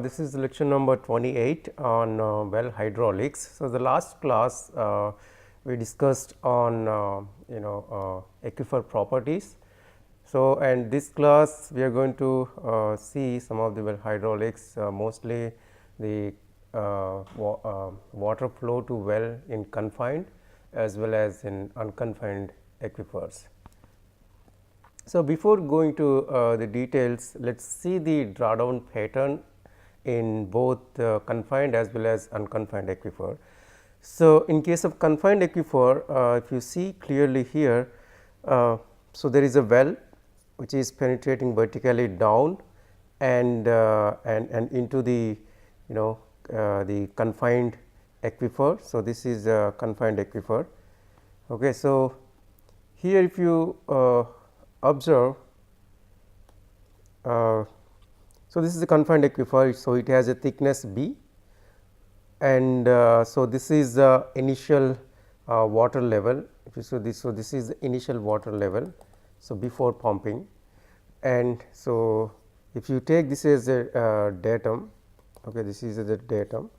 this is lecture number 28 on well hydraulics. So, the last class we discussed on aquifer properties. So, and this class we are going to see some of the well hydraulics, mostly the water flow to well in confined as well as in unconfined aquifers. So, before going to the details, let us see the drawdown pattern in both confined as well as unconfined aquifer. So, in case of confined aquifer, if you see clearly here, so there is a well which is penetrating vertically down and into the the confined aquifer. So, this is a confined aquifer. Okay. So, here if you observe, so this is a confined aquifer. So, it has a thickness B, and so this is the initial water level. If you see this, so this is the initial water level. So, before pumping, and so if you take this as a datum, okay, this is the datum.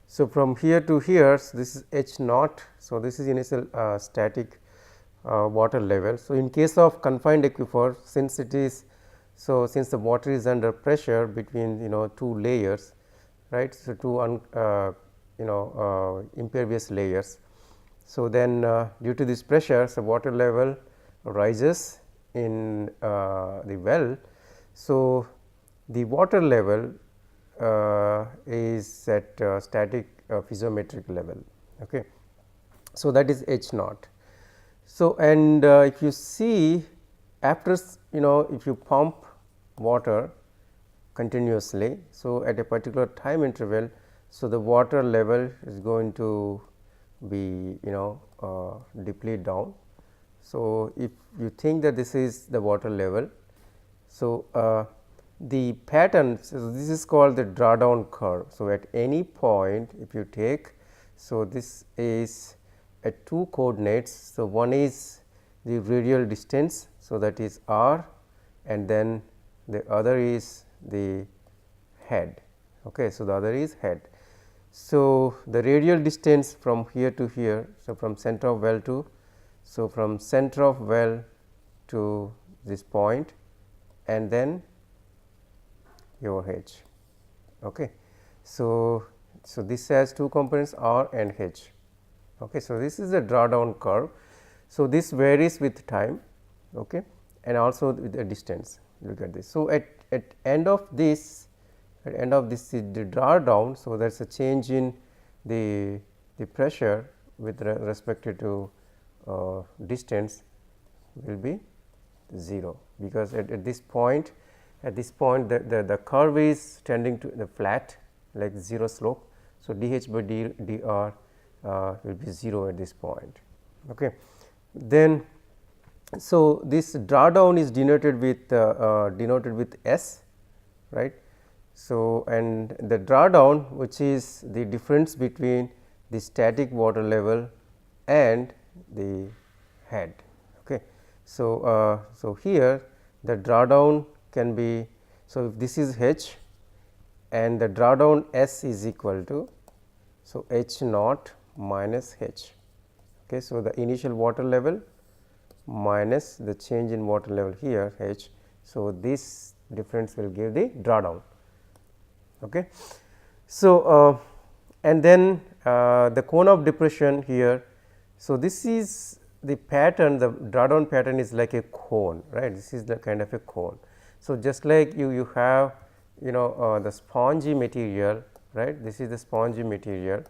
So, from here to here, so this is H naught. So, this is initial static water level. So, in case of confined aquifer, since it is, so since the water is under pressure between two layers, right. So, two impervious layers. So, then due to this pressure, the water level rises in the well. So, the water level is at static physiometric level. Okay. So, that is H naught. So, and if you see after if you pump water continuously, so at a particular time interval, so the water level is going to be deplete down. So, if you think that this is the water level, so the pattern, so this is called the drawdown curve. So, at any point if you take, so this is at two coordinates. So, one is the radial distance, so that is r, and then the other is the head. Okay. So, the other is head. So, the radial distance from here to here, so from center of well to, so from center of well to this point, and then your h. Okay. So, this has two components r and h. Okay. So, this is a drawdown curve. So, this varies with time, okay, and also with the distance. Look at this. So, at end of this, is the drawdown. So, that is a change in the pressure with respect to distance will be 0, because at this point the curve is tending to the flat like 0 slope. So, dH by dr will be 0 at this point. Okay. Then, so this drawdown is denoted with S, right. So, and the drawdown, which is the difference between the static water level and the head. Okay. So, so here the drawdown can be, so if this is H and the drawdown S is equal to, so H naught minus H. Okay. So, the initial water level minus the change in water level here H. So, this difference will give the drawdown. Okay. So, and then the cone of depression here. So, this is the pattern, the drawdown pattern is like a cone, right. This is the kind of a cone. So, just like you have the spongy material, right. This is the spongy material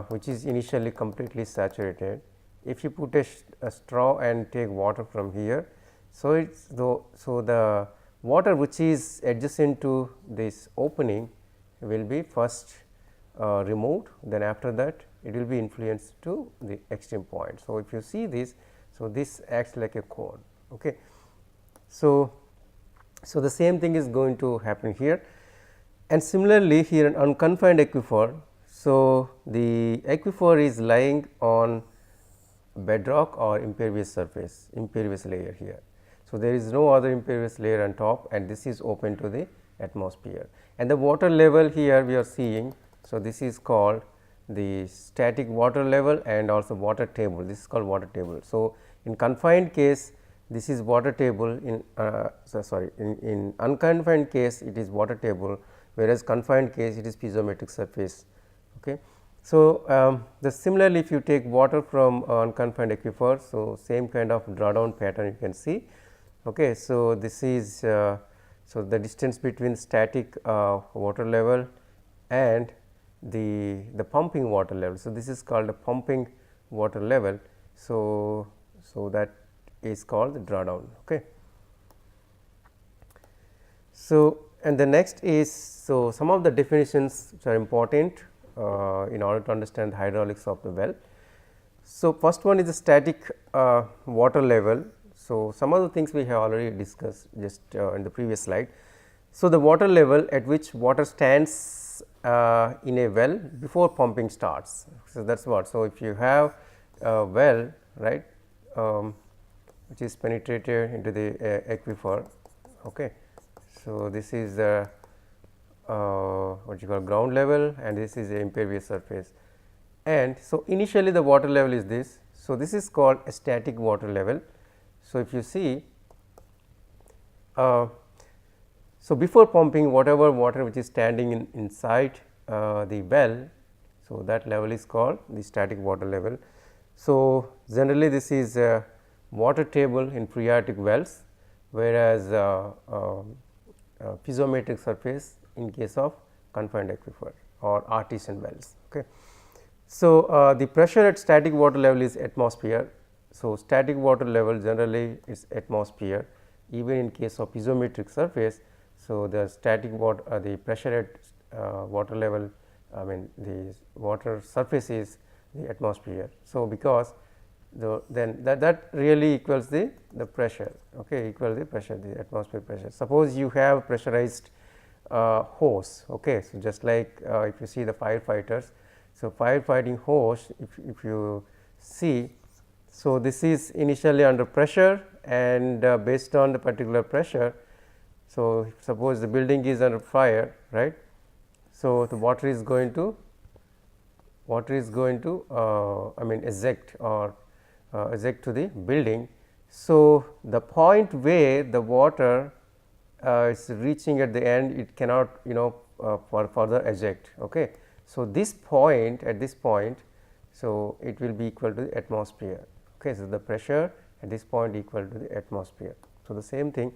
which is initially completely saturated. If you put a straw and take water from here, so it's so the water which is adjacent to this opening will be first removed, then after that it will be influenced to the extreme point. So, if you see this, so this acts like a cone. Okay. So, the same thing is going to happen here, and similarly here in unconfined aquifer. So, the aquifer is lying on bedrock or impervious surface, impervious layer here. So, there is no other impervious layer on top, and this is open to the atmosphere. And the water level here we are seeing. So, this is called the static water level and also water table, this is called water table. So, in confined case this is water table, in unconfined case it is water table, whereas confined case it is piezometric surface. Okay. So, the similarly if you take water from unconfined aquifer, so same kind of drawdown pattern you can see. Okay. So, this is so the distance between static water level and the pumping water level. So, this is called a pumping water level. So, that is called the drawdown. Okay. So, and the next is, so some of the definitions which are important in order to understand the hydraulics of the well. So, first one is the static water level. So, some of the things we have already discussed just in the previous slide. So, the water level at which water stands in a well before pumping starts. So, that is what. So, if you have a well, right, which is penetrated into the aquifer. Okay. So, this is the what you call ground level, and this is the impervious surface. And so, initially the water level is this. So, this is called a static water level. So, if you see, so before pumping whatever water which is standing inside the well, so that level is called the static water level. So, generally this is a water table in phreatic wells, whereas piezometric surface in case of confined aquifer or artesian wells. Okay. So, the pressure at static water level is atmosphere. So, static water level generally is atmosphere, even in case of piezometric surface. So, the static water the pressure at water level, I mean the water surface is the atmosphere. So, because then that really equals the pressure, okay, equals the pressure, the atmospheric pressure. Suppose you have pressurized hose, okay. So, just like if you see the firefighters. So, firefighting hose, if you see, so this is initially under pressure, and based on the particular pressure. So, suppose the building is under fire, right. So, the water is going to I mean eject or eject to the building. So, the point where the water is reaching at the end, it cannot for further eject. Okay. So, this point at this point, so it will be equal to the atmosphere. Okay. So, the pressure at this point equal to the atmosphere. So, the same thing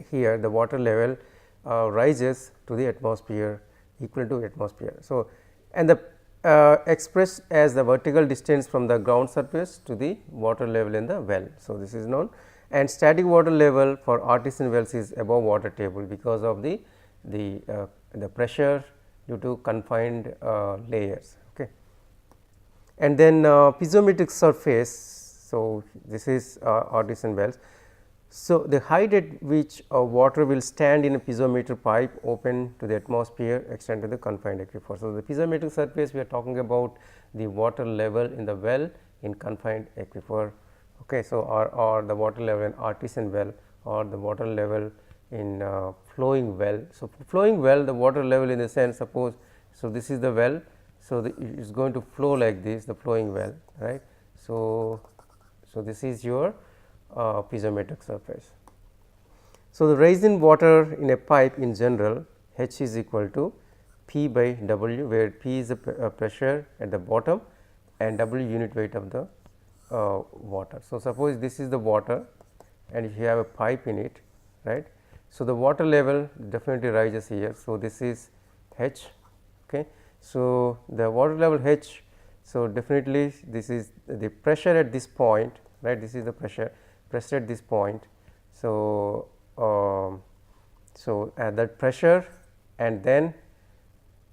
here, the water level rises to the atmosphere, equal to atmosphere. So, and the expressed as the vertical distance from the ground surface to the water level in the well. So, this is known, and static water level for artesian wells is above water table because of the pressure due to confined layers. Okay. And then piezometric surface. So, this is artesian wells. So, the height at which water will stand in a piezometer pipe open to the atmosphere extend to the confined aquifer. So, the piezometric surface we are talking about the water level in the well in confined aquifer. Okay. So, or the water level in artesian well, or the water level in flowing well. So, flowing well, the water level in the sense, suppose, so this is the well. So, it is going to flow like this, the flowing well, right. So, this is your piezometric surface. So, the rise in water in a pipe in general, H is equal to P by W, where P is the pressure at the bottom and W unit weight of the water. So, suppose this is the water, and if you have a pipe in it, right. So, the water level definitely rises here. So, this is H. Okay. So, the water level H. So, definitely this is the pressure at this point, right. This is the pressure at this point. So, at that pressure, and then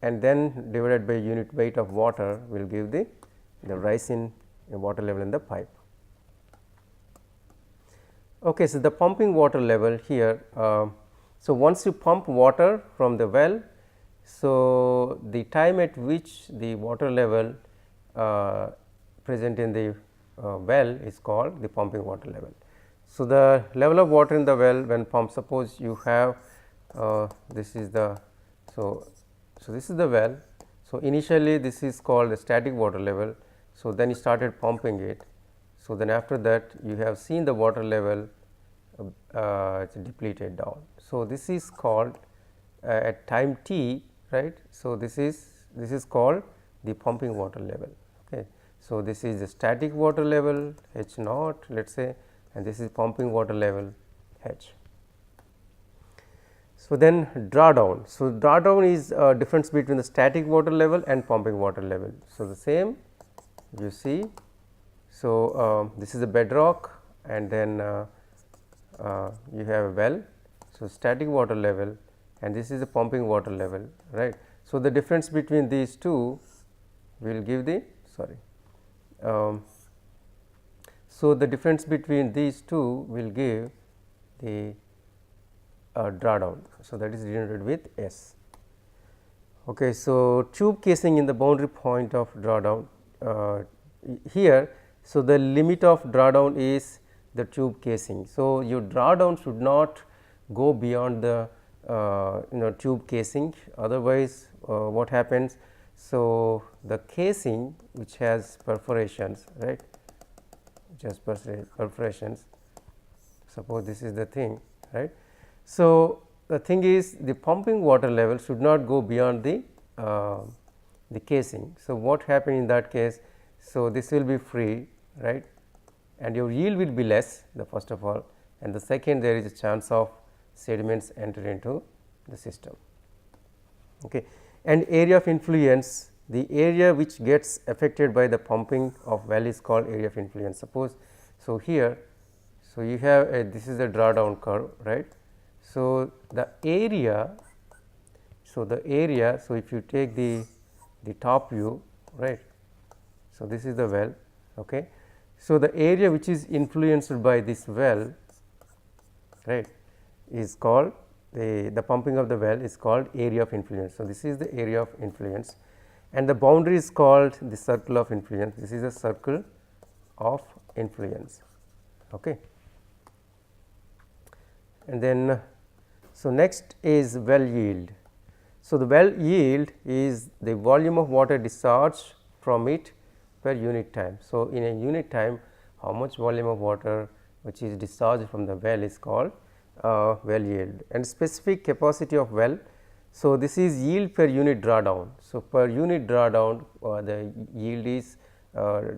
divided by unit weight of water will give the rise in water level in the pipe. Okay. So, the pumping water level here. So, once you pump water from the well, so the time at which the water level present in the well is called the pumping water level. So, the level of water in the well when pumped, suppose you have this is the, so this is the well. So, initially this is called the static water level. So, then you started pumping it. So, then after that you have seen the water level depleted down. So, this is called at time t, right. So, this is called the pumping water level. Okay. So, this is the static water level H naught, let us say, and this is pumping water level H. So, then drawdown. So, drawdown is a difference between the static water level and pumping water level. So, the same you see. So, this is a bedrock and then you have a well. So, static water level and this is the pumping water level, right. So, the difference between these two will give the so, the difference between these two will give the drawdown. So, that is denoted with S. Okay, so, tube casing in the boundary point of drawdown here. So, the limit of drawdown is the tube casing. So, your drawdown should not go beyond the tube casing, otherwise what happens. So, the casing which has perforations, right, just perforations, suppose this is the thing, right. So, the thing is the pumping water level should not go beyond the casing. So, what happens in that case? So, this will be free, right, and your yield will be less, the first of all, and the second, there is a chance of sediments enter into the system. Okay. And area of influence, the area which gets affected by the pumping of well is called area of influence. Suppose, so here, so you have this is a drawdown curve, right. So, the area, so if you take the top view, right. So, this is the well, okay. So, the area which is influenced by this well, right, is called the pumping of the well is called area of influence. So, this is the area of influence and the boundary is called the circle of influence. This is a circle of influence. Okay. And then, so next is well yield. So, the well yield is the volume of water discharged from it per unit time. So, in a unit time, how much volume of water which is discharged from the well is called well yield, and specific capacity of well. So, this is yield per unit drawdown. So, per unit drawdown the yield is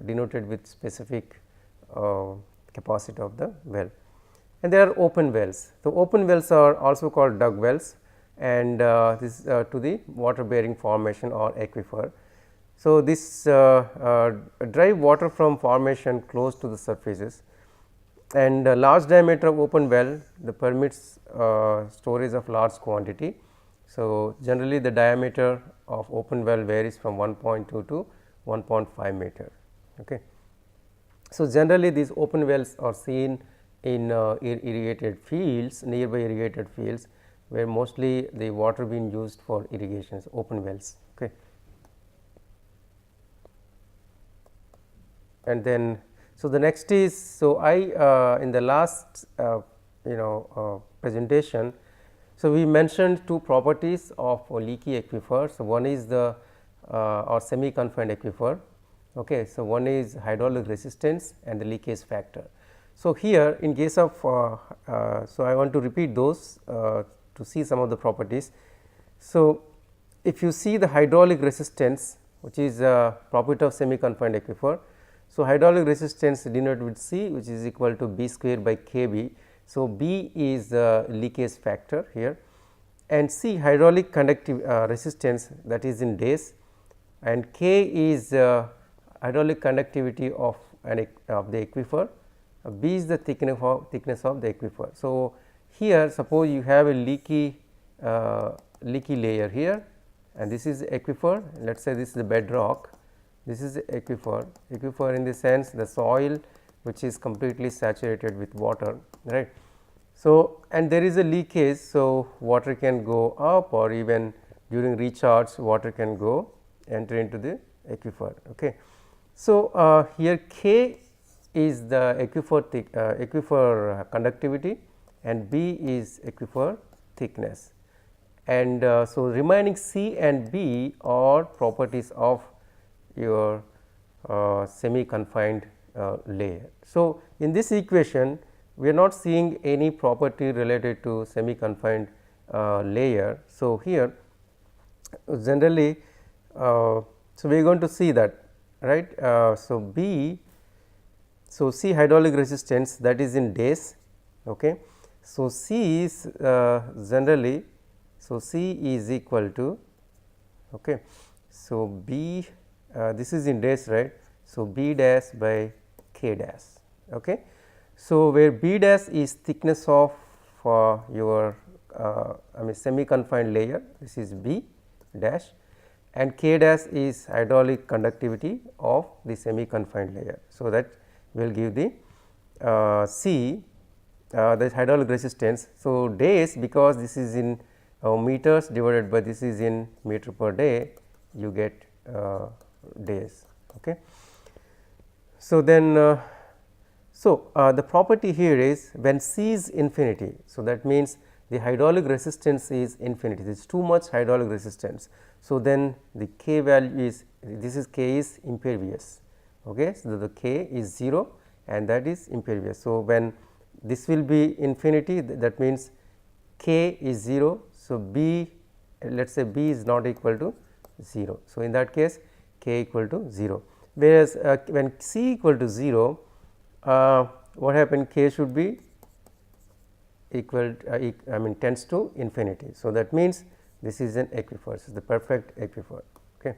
denoted with specific capacity of the well, and there are open wells. So, open wells are also called dug wells, and this to the water bearing formation or aquifer. So, this drive water from formation close to the surfaces, and large diameter of open well the permits storage of large quantity. So, generally the diameter of open well varies from 1.2 to 1.5 meter. Okay. So, generally these open wells are seen in irrigated fields, nearby irrigated fields, where mostly the water being used for irrigations, open wells. Okay. And then, so the next is, so I in the last presentation, so we mentioned two properties of leaky aquifer. So, one is the or semi confined aquifer. Okay. So, one is hydraulic resistance and the leakage factor. So, here in case of so I want to repeat those to see some of the properties. So, if you see the hydraulic resistance, which is a property of semi confined aquifer. So, hydraulic resistance denoted with C, which is equal to B square by Kb. So, B is the leakage factor here, and C hydraulic conductive resistance, that is in days, and K is hydraulic conductivity of the aquifer. B is the thickness of the aquifer. So, here suppose you have a leaky layer here, and this is aquifer. Let us say this is the bedrock. This is aquifer, in the sense the soil which is completely saturated with water, right. So, and there is a leakage. So, water can go up, or even during recharge water can go enter into the aquifer. Okay. So, here K is the aquifer conductivity and B is aquifer thickness. And so, remaining C and B are properties of your semi confined layer. So, in this equation we are not seeing any property related to semi confined layer. So, here generally so we are going to see that, right. So, B, so C hydraulic resistance, that is in days. Okay. So, C is generally, so C is equal to, okay. So, B this is in dash, right. So, B dash by K dash. Okay. So, where B dash is thickness of your I mean semi confined layer, this is B dash, and K dash is hydraulic conductivity of the semi confined layer. So, that will give the C, the hydraulic resistance. So, days, because this is in meters divided by this is in meter per day, you get days. Okay. So, then the property here is when C is infinity. So, that means the hydraulic resistance is infinity, this is too much hydraulic resistance. So, then the K value is, this is K is impervious. Okay. So, the K is 0 and that is impervious. So, when this will be infinity, that means K is 0. So, B, let us say B is not equal to 0. So, in that case K equal to 0, whereas when C equal to 0, what happened, K should be equal I mean tends to infinity. So, that means this is an aquifer, this is the perfect aquifer. Okay.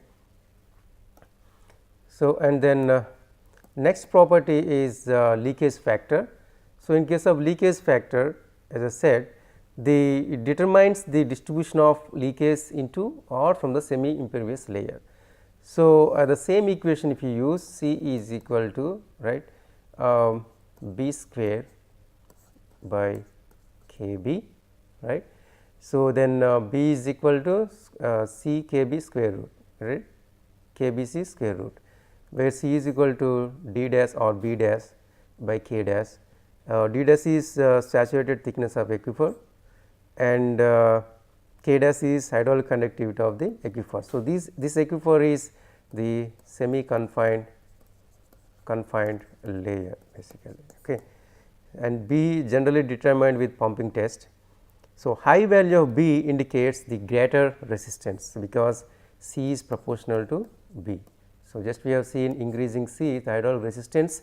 So, and then next property is leakage factor. So, in case of leakage factor, as I said, it determines the distribution of leakage into or from the semi impervious layer. So, the same equation if you use, C is equal to, right, B square by K B, right. So, then B is equal to C K B square root, right, K B C square root, where C is equal to D dash or B dash by K dash. D dash is saturated thickness of aquifer and K dash is hydraulic conductivity of the aquifer. So, this aquifer is the semi confined layer basically. Okay. And B generally determined with pumping test. So, high value of B indicates the greater resistance, because C is proportional to B. So, just we have seen increasing C, the hydraulic resistance.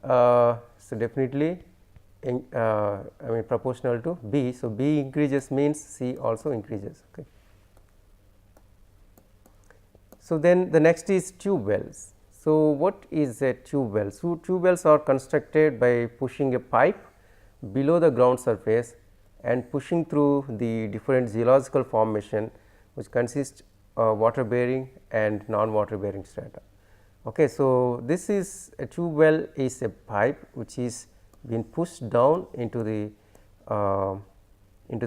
So, definitely I mean proportional to B. So, B increases means C also increases. Okay. So, then the next is tube wells. So, what is a tube well? So, tube wells are constructed by pushing a pipe below the ground surface and pushing through the different geological formation, which consists water bearing and non water bearing strata. Okay. So, this is a tube well is a pipe which is been pushed down into the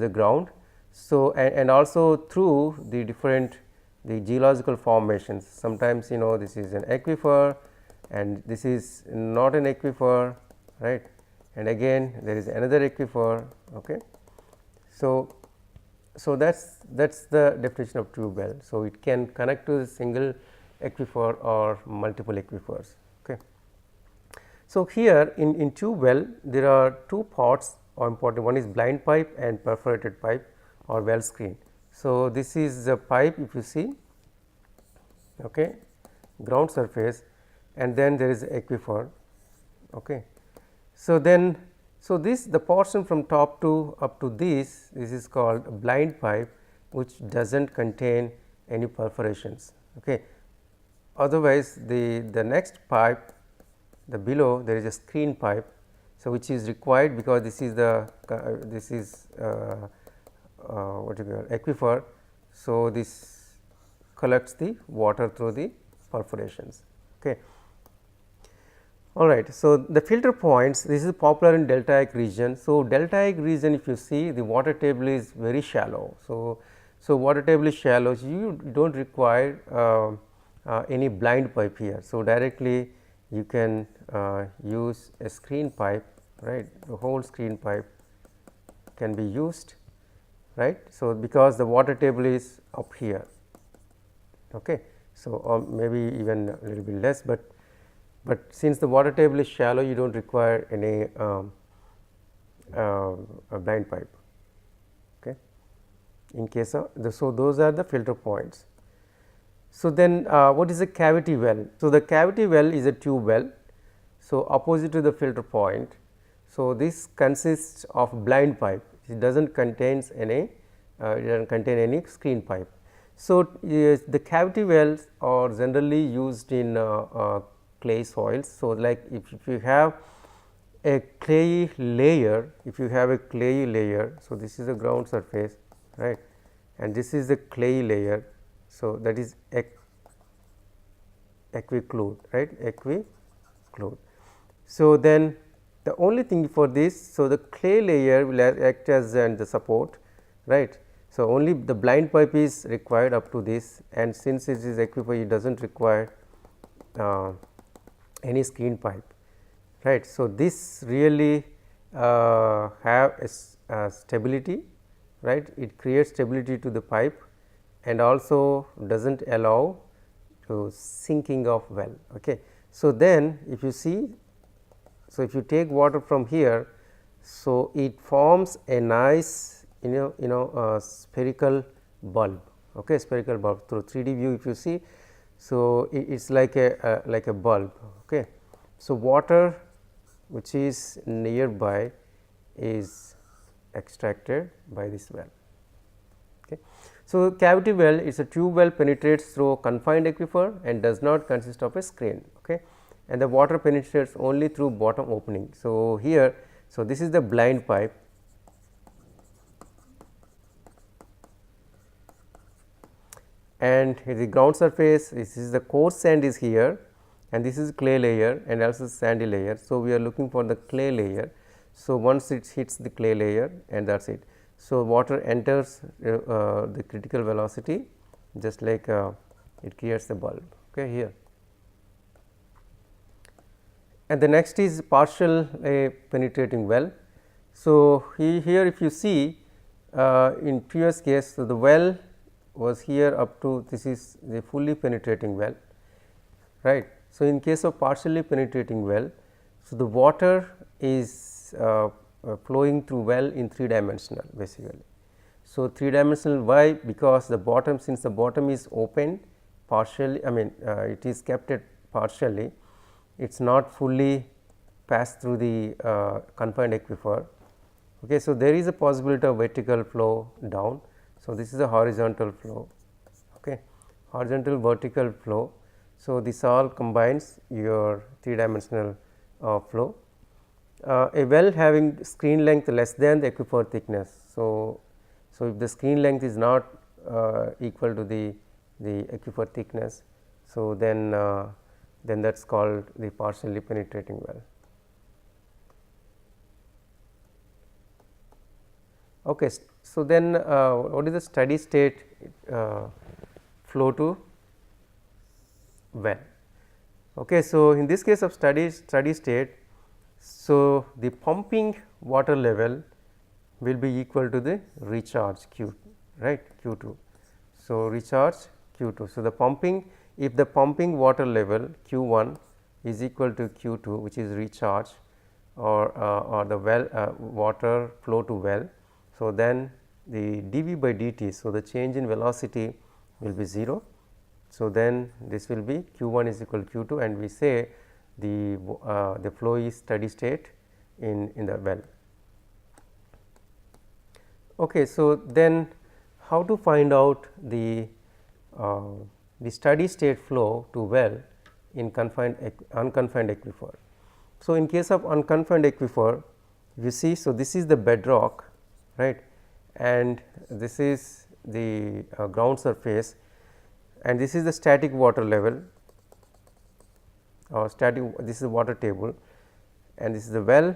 ground. So, and also through the different geological formations. Sometimes this is an aquifer and this is not an aquifer, right, and again there is another aquifer. Okay. So, that's the definition of tube well. So, it can connect to a single aquifer or multiple aquifers. Okay. So, here in tube well there are two parts are important, one is blind pipe and perforated pipe or well screen. So, this is the pipe if you see, okay, ground surface, and then there is aquifer. Okay. So, then this the portion from top to up to this is called a blind pipe, which does not contain any perforations. Okay. Otherwise, the next pipe, the below there is a screen pipe. So, which is required because this is the what you call aquifer. So, this collects the water through the perforations. Okay. All right. So, the filter points, this is popular in deltaic region. So, deltaic region if you see, the water table is very shallow. So, water table is shallow, so you do not require any blind pipe here. So, directly you can use a screen pipe, right, the whole screen pipe can be used, right. So, because the water table is up here, okay. So, or maybe even a little bit less, but since the water table is shallow, you do not require any a blind pipe, okay. In case of so those are the filter points. So, then what is a cavity well? So, the cavity well is a tube well. So, opposite to the filter point. So, this consists of blind pipe, it does not contains any it does not contain any screen pipe. So, the cavity wells are generally used in clay soils. So, like if you have a clayey layer, if you have a clayey layer, so this is the ground surface, right, and this is the clayey layer. So, that is equiclude, right, equiclude. So, then the only thing for this, so the clay layer will act as the support, right. So, only the blind pipe is required up to this, and since it is equipied, it does not require any screen pipe, right. So, this really have a stability, right, it creates stability to the pipe and also does not allow to sinking of well. Okay. So, then if you see, so if you take water from here, so it forms a nice spherical bulb, okay, spherical bulb through 3D view if you see. So, it is like a bulb. Okay. So, water which is nearby is extracted by this well. Okay. So, cavity well is a tube well, penetrates through confined aquifer and does not consist of a screen, okay, and the water penetrates only through bottom opening. So, here, so this is the blind pipe, and the ground surface, this is the coarse sand is here, and this is clay layer and also sandy layer. So, we are looking for the clay layer. So, once it hits the clay layer and that is it. So, water enters the critical velocity, just like it creates the bulb, okay, here. And the next is partial penetrating well. So, here if you see in previous case, so the well was here up to this is the fully penetrating well, right. So, in case of partially penetrating well, so the water is flowing through well in 3 dimensional basically. So, 3 dimensional why? Because the bottom, since the bottom is open partially, I mean it is kept at partially, it is not fully passed through the confined aquifer. Okay. So, there is a possibility of vertical flow down. So, this is a horizontal flow, okay, horizontal vertical flow. So, this all combines your 3 dimensional flow. A well having screen length less than the aquifer thickness. So, if the screen length is not equal to the aquifer thickness, so then that is called the partially penetrating well. Okay. So, then what is the steady state flow to well? Okay. So, in this case of steady state, so the pumping water level will be equal to the recharge Q, right, Q2. So, recharge Q2. So, the pumping, if the pumping water level Q1 is equal to Q2, which is recharge or the well water flow to well. So, then the dV by dt, so the change in velocity will be 0. So, then this will be Q1 is equal to Q2 and we say the flow is steady state in the well. Okay. So, then how to find out the steady state flow to well in unconfined aquifer. So, in case of unconfined aquifer, you see, so this is the bedrock, right, and this is the ground surface, and this is the static water level or static, this is water table, and this is the well,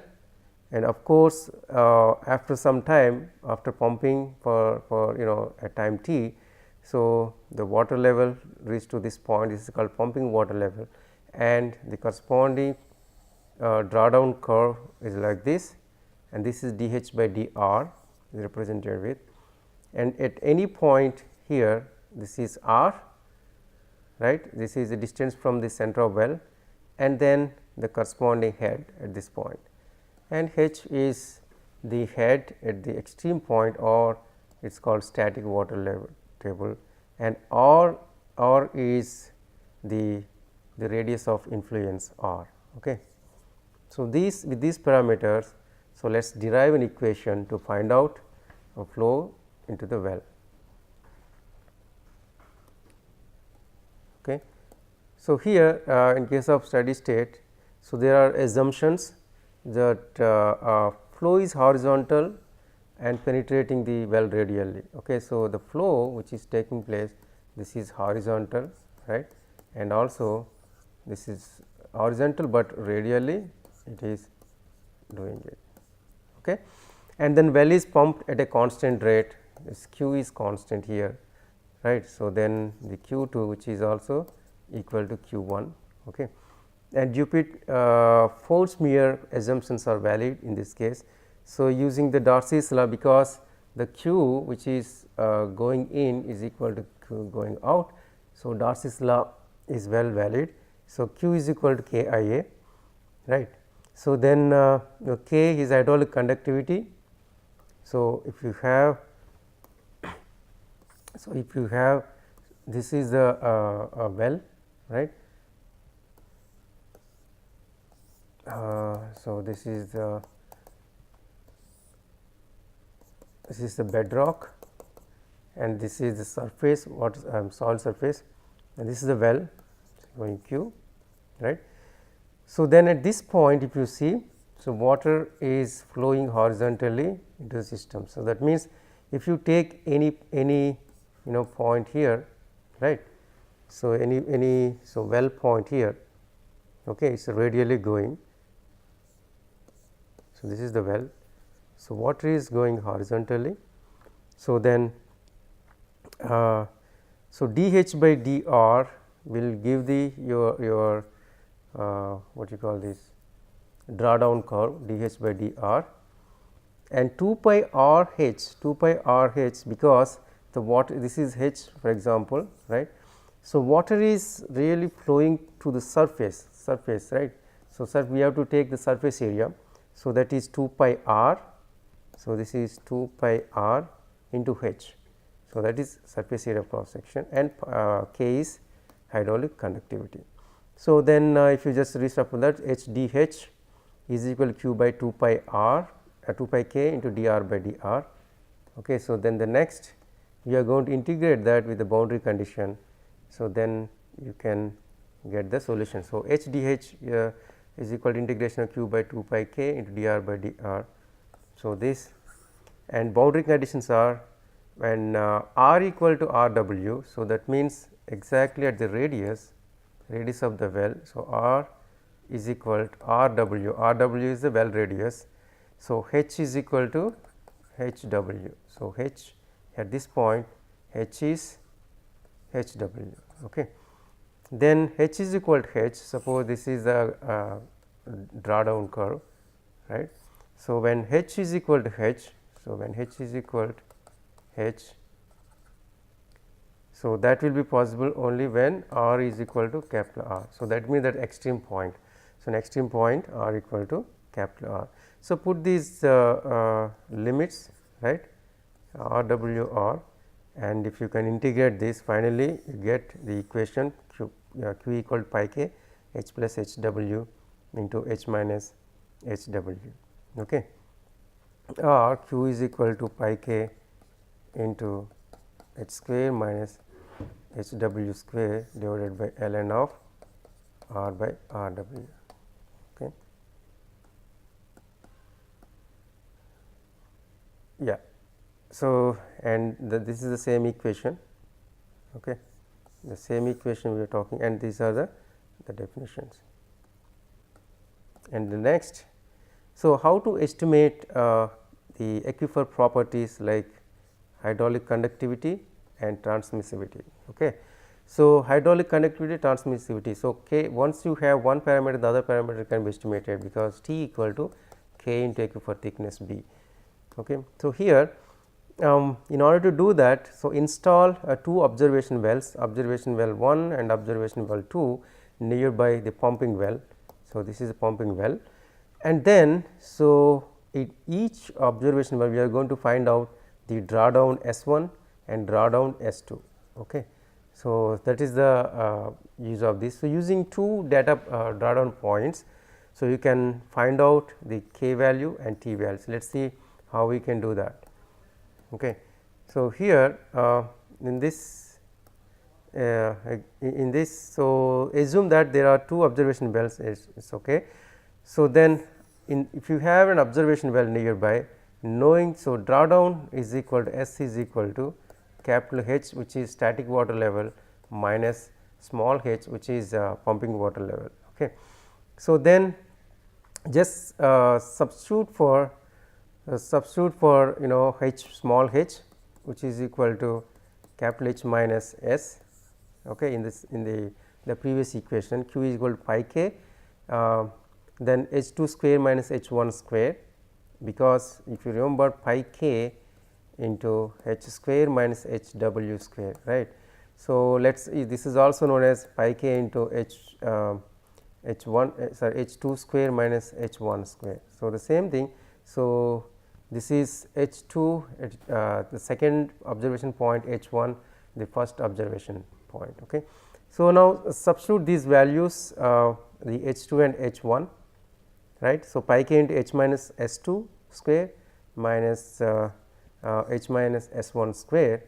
and of course, after some time, after pumping for a time t, so the water level reached to this point, this is called pumping water level, and the corresponding drawdown curve is like this, and this is dH by dr is represented with, and at any point here this is r, right, this is the distance from the center of well, and then the corresponding head at this point, and H is the head at the extreme point, or it is called static water level table, and R is the radius of influence r. Okay. So, with these parameters, so let us derive an equation to find out a flow into the well. Okay. So, here in case of steady state, so there are assumptions that flow is horizontal and penetrating the well radially. Okay. So, the flow which is taking place, this is horizontal, right, and also this is horizontal, but radially it is doing it. Okay. And then well is pumped at a constant rate, this Q is constant here, right. So, then the Q2 which is also equal to Q1. Okay. And Dupuit-Fordsmeer assumptions are valid in this case. So, using the Darcy's law, because the Q which is going in is equal to Q going out. So, Darcy's law is well valid. So, Q is equal to K I A, right. So, then K is hydraulic conductivity. So, if you have this is the a well, right. So, this is the bedrock, and this is the surface, what soil surface, and this is the well going Q, right. So, then at this point if you see, so water is flowing horizontally into the system. So, that means if you take any point here, right. So, any well point here, okay, it is radially going. So, this is the well. So, water is going horizontally. So, then so dH by dr will give your what you call this drawdown curve dH by dr, and 2 pi r h because the water, this is H for example, right. So, water is really flowing to the surface, right. So, we have to take the surface area. So, that is 2 pi r. So, this is 2 pi r into H. So, that is surface area of cross section, and K is hydraulic conductivity. So, then if you just reshuffle that, H d H is equal to Q by 2 pi r 2 pi K into dr by dr. Okay. So, then the next we are going to integrate that with the boundary condition. So, then you can get the solution. So, H d H is equal to integration of Q by 2 pi K into dr by dr. So, this and boundary conditions are when r equal to r w. So, that means exactly at the radius of the well. So, r is equal to r w, is the well radius. So, H is equal to H w. So, H at this point H is H w. Okay. Then H is equal to H, suppose this is a drawdown curve, right. So, when H is equal to H, so when H is equal to H, so that will be possible only when r is equal to capital R. So, that means that extreme point. So, an extreme point r equal to capital R. So, put these limits, right, r w r, and if you can integrate this, finally you get the equation Q equal to pi k H plus H w into H minus H w. Okay. Or Q is equal to pi k into H square minus H w square divided by ln of r by r w. Okay. Yeah. So, and this is the same equation, okay. The same equation we are talking, and these are the definitions. And the next, so how to estimate the aquifer properties like hydraulic conductivity and transmissivity. Okay. So, hydraulic conductivity, transmissivity. So, K, once you have one parameter, the other parameter can be estimated, because T equal to K into aquifer thickness B. Okay. So, here in order to do that, so install two observation wells, observation well 1 and observation well 2 nearby the pumping well. So, this is a pumping well, and then so each observation well we are going to find out the drawdown S1 and drawdown S2. Okay. So, that is the use of this. So, using two data drawdown points, so you can find out the K value and T values. Let us see how we can do that. Okay. So, here in this so assume that there are two observation wells, is okay. So, then if you have an observation well nearby, knowing, so drawdown is equal to S is equal to capital H, which is static water level, minus small h, which is pumping water level. Okay. So, then just substitute for h small h, which is equal to capital H minus S. Okay, in the previous equation, Q is equal to pi k, then H 2 square minus H 1 square, because if you remember pi k into H square minus H W square, right. So, let us, this is also known as pi k into H 1 sorry H 2 square minus H 1 square. So, the same thing. So, this is H 2 the second observation point, H 1 the first observation point. Okay. So, now substitute these values, the H 2 and H 1, right. So, pi k into H minus S 2 square minus H minus S 1 square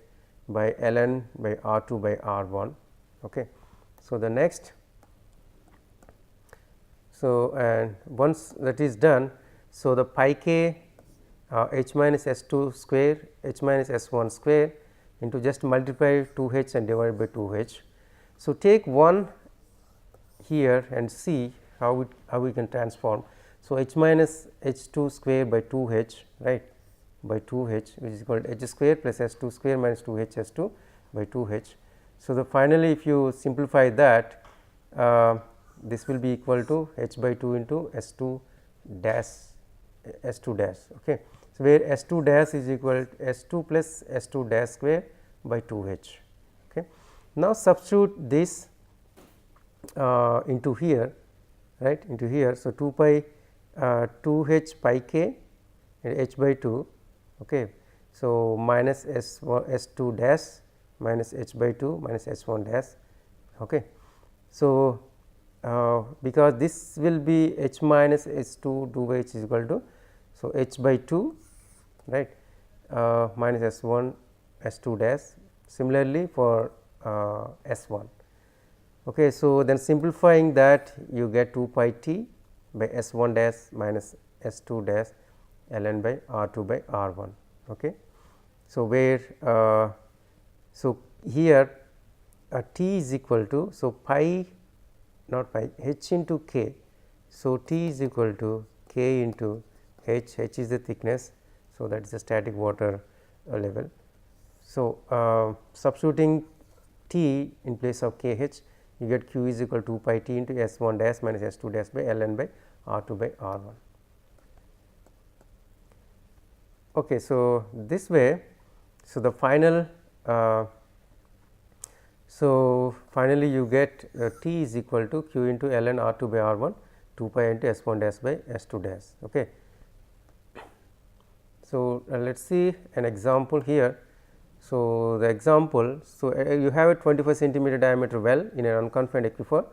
by ln by R 2 by R 1. Okay. So, the next, so and once that is done, so the pi k H minus S 2 square H minus S 1 square into just multiply 2 h and divide by 2 h. So, take 1 here and see how we can transform. So, H minus H 2 square by 2 h, right, by 2 h, which is equal to H square plus S 2 square minus 2 h S 2 by 2 h. So, the finally, if you simplify that, this will be equal to h by 2 into S 2 dash S 2 dash. Okay. So, where S 2 dash is equal to S 2 plus S 2 dash square by 2 h. Okay. Now, substitute this into here, right, into here. So, 2 pi 2 h pi k h by 2. Okay. So, minus S 1 S 2 dash minus h by 2 minus S 1 dash. Okay. So, because this will be h minus S 2 2 by h is equal to, so h by 2, right, minus S 1 S 2 dash, similarly for S 1. Okay. So, then simplifying that, you get 2 pi t by S 1 dash minus S 2 dash ln by R 2 by R 1. Okay. So, where so here t is equal to, so pi not pi h into k. So, t is equal to k into h, h is the thickness. So, that is the static water level. So, substituting t in place of k h, you get q is equal to 2 pi t into S 1 dash minus S 2 dash by ln by R 2 by R 1. Okay. So, this way, so the final so finally, you get t is equal to q into ln R 2 by R 1 2 pi into S 1 dash by S 2 dash. Okay. So, let us see an example here. So, the example, so you have a 25 centimeter diameter well in an unconfined aquifer,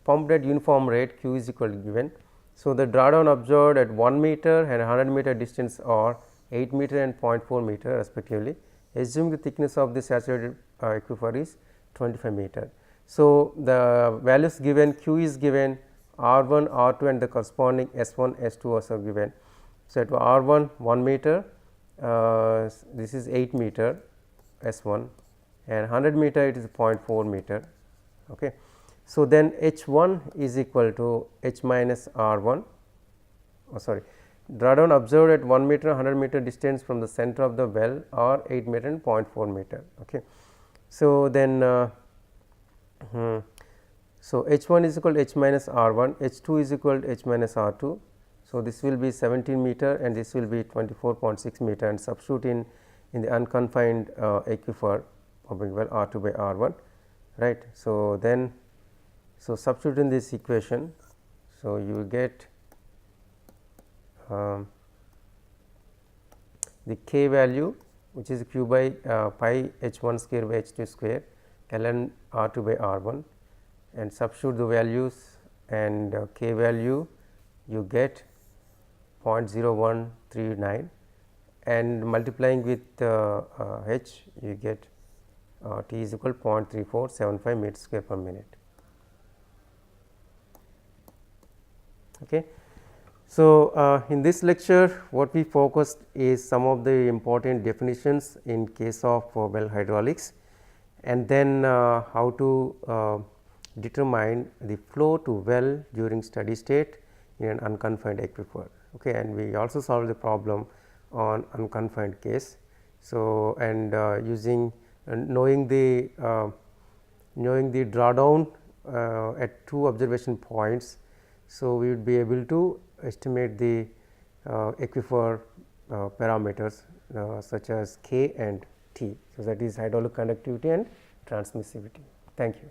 pumped at uniform rate, q is equal to given. So, the drawdown observed at 1 meter and 100 meter distance are 8 meter and 0.4 meter respectively. Assume the thickness of the saturated aquifer is 25 meter. So, the values given, q is given, R 1, R 2 and the corresponding S 1, S 2 also given. So, at R 1 1 meter, this is 8 meter S 1, and 100 meter it is 0.4 meter. Okay. So, then H 1 is equal to H minus R 1, drawdown observed at 1 meter 100 meter distance from the center of the well or 8 meter and 0.4 meter. Okay. So, then So, H 1 is equal to H minus R 1, H 2 is equal to H minus R 2. So, this will be 17 meter and this will be 24.6 meter, and substitute in the unconfined aquifer pumping well R 2 by R 1, right. So, then substitute in this equation. So, you will get the K value, which is Q by pi H 1 square by H 2 square ln R 2 by R 1, and substitute the values, and K value you get 0.0139, and multiplying with H you get T is equal to 0.3475 meter square per minute. Okay. So, in this lecture what we focused is some of the important definitions in case of well hydraulics, and then how to determine the flow to well during steady state in an unconfined aquifer. Okay. And we also solved the problem on unconfined case. So, and using knowing the drawdown at 2 observation points. So, we would be able to estimate the aquifer parameters such as K and T. So, that is hydraulic conductivity and transmissivity. Thank you.